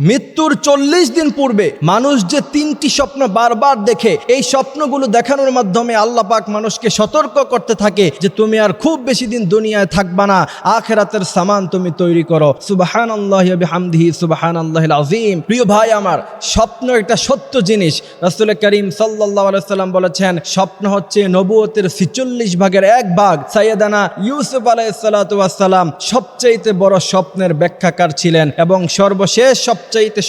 মৃত্যুর 40 দিন পূর্বে মানুষ যে 3টি স্বপ্ন বারবার দেখে, এই স্বপ্নগুলো দেখানোর মাধ্যমে আল্লাহ পাক মানুষকে সতর্ক করতে থাকে যে তুমি আর খুব বেশি দিন দুনিয়ায় থাকবা না, আখিরাতের সামান তুমি তৈরি করো। সুবহানাল্লাহি ওয়া বিহামদিহি সুবহানাল্লাহিল আযীম। প্রিয় ভাই আমার, স্বপ্ন একটা সত্য জিনিস। রাসূল করিম সাল্লাল্লাহু আলাইহি ওয়াসাল্লাম বলেছেন, স্বপ্ন হচ্ছে নবুয়তের 46 ভাগের 1 ভাগ। সাইয়েদানা ইউসুফ আলাইহিস সালাতু ওয়াস সালাম সবচেয়ে বড় স্বপ্নের ব্যাখ্যাকার ছিলেন এবং সর্বশেষ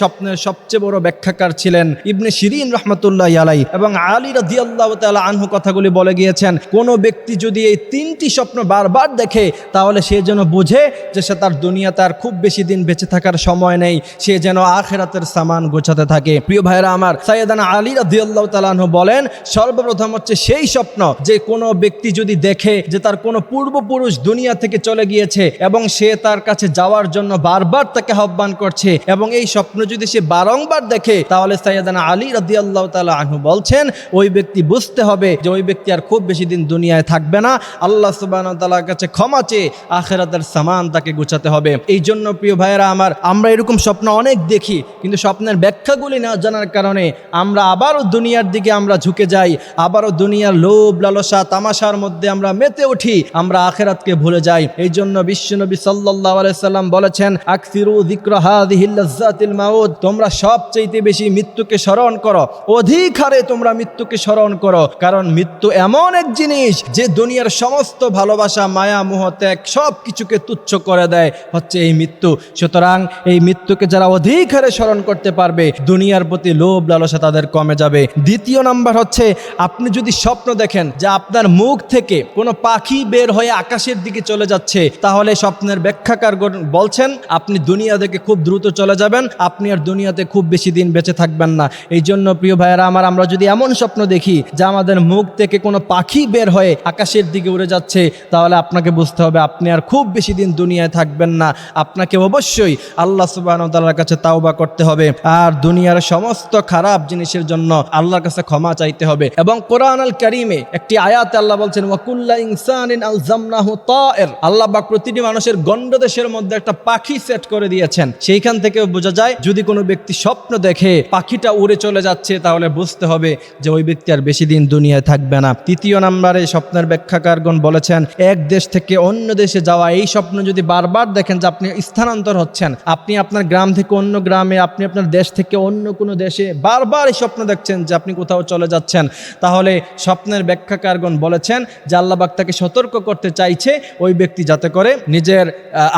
স্বপ্নের সবচেয়ে বড় ব্যাখ্যাকার ছিলেন ইবনে শিরিন রাহমাতুল্লাহি আলাইহি। এবং আলী রাদিয়াল্লাহু তাআলা আনহু কথাগুলি বলে গিয়েছেন, কোন ব্যক্তি যদি এই 3টি স্বপ্ন বারবার দেখে তাহলে সে যেন বুঝে যে সে তার দুনিয়াতে আর খুব বেশি দিন বেঁচে থাকার সময় নেই, সে যেন আখিরাতের সামান গোছাতে থাকে। প্রিয় ভাইরা আমার, সাইয়েদানা আলী রাদিয়াল্লাহু তাআলা আনহু বলেন, সর্বপ্রথম হচ্ছে সেই স্বপ্ন যে কোনো ব্যক্তি যদি দেখে যে তার কোনো পূর্বপুরুষ দুনিয়া থেকে চলে গিয়েছে এবং সে তার কাছে যাওয়ার জন্য বারবার তাকে আহ্বান করছে, এবং এই স্বপ্ন যদি সে বারংবার দেখে তাহলে সাইয়েদানা আলী রাদিয়াল্লাহু তাআলা আনহু বলছেন ওই ব্যক্তি বুঝতে হবে যে ওই ব্যক্তি আর খুব বেশি দিন দুনিয়ায় থাকবে না। আল্লাহ সুবহানাহু ওয়া তাআলার কাছে ক্ষমা চেয়ে আখিরাতের সামান তাকে গোছাতে হবে। এই জন্য প্রিয় ভাইয়েরা আমার, আমরা এরকম স্বপ্ন অনেক দেখি, কিন্তু স্বপ্নের ব্যাখ্যাগুলি না জানার কারণে আমরা আবারও দুনিয়ার দিকে আমরা ঝুঁকে যাই, আবারও দুনিয়ার লোভ লালসা তামাশার মধ্যে আমরা মেতে উঠি, আমরা আখিরাতকে ভুলে যাই। এই জন্য বিশ্বনবী সাল্লাল্লাহু আলাইহি সাল্লাম বলেছেন, আকসিরু যিকরা হাযিহিল লাযযাতিল মাউত, তোমরা সবচেয়ে বেশি মৃত্যুকে স্মরণ করো, অধিক হারে তোমরা মৃত্যুকে স্মরণ করো, কারণ মৃত্যু এমন এক জিনিস যে দুনিয়ার সমস্ত ভালোবাসা মায়া মোহ ত্যাগ সব কিছুকে তুচ্ছ করে দেয়, হচ্ছে এই মৃত্যু। সুতরাং এই মৃত্যুকে যারা অধিক হারে স্মরণ করতে পারবে, দুনিয়ার প্রতি লোভ লালসা তাদের কমে যাবে। দ্বিতীয় নাম্বার হচ্ছে, আপনি যদি স্বপ্ন দেখেন যে আপনার মুখ থেকে কোনো পাখি বের হয়ে আকাশের দিকে চলে যাচ্ছে, তাহলে স্বপ্নের ব্যাখ্যাকার বলছেন আপনি দুনিয়া থেকে খুব দ্রুত চলে যাবেন, আপনি আর দুনিয়াতে খুব বেশি দিন বেঁচে থাকবেন না। এই জন্য প্রিয় ভাইয়েরা আমার, আমরা যদি এমন স্বপ্ন দেখি যে আমাদের মুখ থেকে কোনো পাখি বের হয়ে আকাশের দিকে উড়ে যাচ্ছে, তাহলে আপনাকে বুঝতে হবে আপনি আর খুব বেশি দিন দুনিয়ায় থাকবেন না। আপনাকে অবশ্যই আল্লাহ সুবহানাহু ওয়া তাআলার কাছে তাওবা করতে হবে আর দুনিয়ার সমস্ত খারাপ জিনিসের জন্য আল্লাহর কাছে ক্ষমা চাইতে হবে। এবং কোরআন আল কারীমে একটি আয়াতে আল্লাহ বলছেন, ওয়া কুল্লা ইনসানিন আলজামনাহু তায়র, আল্লাহ পাক প্রতিটি মানুষের গণ্ডদেশের মধ্যে একটা পাখি সেট করে দিয়েছেন। সেইখান থেকে বোঝা যায় যদি কোনো ব্যক্তি স্বপ্ন দেখে পাখিটা উড়ে চলে যাচ্ছে, তাহলে বুঝতে হবে যে ওই ব্যক্তি আর বেশি দিন দুনিয়ায় থাকবে না। তৃতীয় নম্বরে স্বপ্নের ব্যাখ্যাকারগণ বলেছেন, এক দেশ থেকে অন্য দেশে যাওয়া, এই স্বপ্ন যদি বারবার দেখেন যে আপনি স্থানান্তর হচ্ছেন, আপনি আপনার গ্রাম থেকে অন্য গ্রামে, আপনি আপনার দেশ থেকে অন্য কোনো দেশে বারবার এই স্বপ্ন দেখছেন যে আপনি কোথাও চলে যাচ্ছেন, তাহলে স্বপ্নের ব্যাখ্যাকারগণ বলেছেন যে আল্লাহ পাক তাকে সতর্ক করতে চাইছে ওই ব্যক্তি যাতে করে নিজের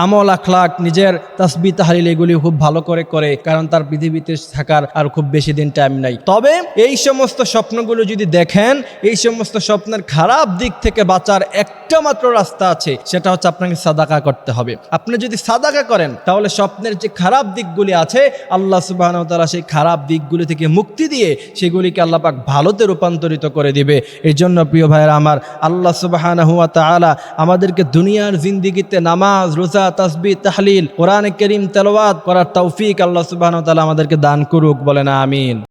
আমল আখলাক, নিজের তাসবিহ তাহলিল এগুলি খুব ভালো করে করে, কারণ তার পৃথিবীতে থাকার আর খুব বেশি দিন টাইম নাই। তবে এই সমস্ত স্বপ্নগুলো যদি দেখেন, এই সমস্ত স্বপ্নের খারাপ দিক থেকে বাঁচার একটা মাত্র রাস্তা আছে, সেটা হচ্ছে আপনাকে সাদাকা করতে হবে। আপনি যদি সাদাকা করেন তাহলে স্বপ্নের যে খারাপ দিকগুলি আছে আল্লাহ সুবহানাহু ওয়া তাআলা সেই খারাপ দিকগুলি থেকে মুক্তি দিয়ে সেগুলিকে আল্লাহ পাক ভালোতে রূপান্তরিত করে দিবে। এই জন্য প্রিয় ভাইয়েরা আমার, আল্লাহ সুবহানাহু ওয়া তাআলা আমাদেরকে দুনিয়ার জিন্দেগিতে নামাজ, রোজা, তাসবিহ, তাহলিল, কোরআন কারীম তেলাওয়াত করার তৌফিক আল্লাহ সুবহানাহু ওয়া তাআলা আমাদেরকে দান করুক, বলেন আমিন।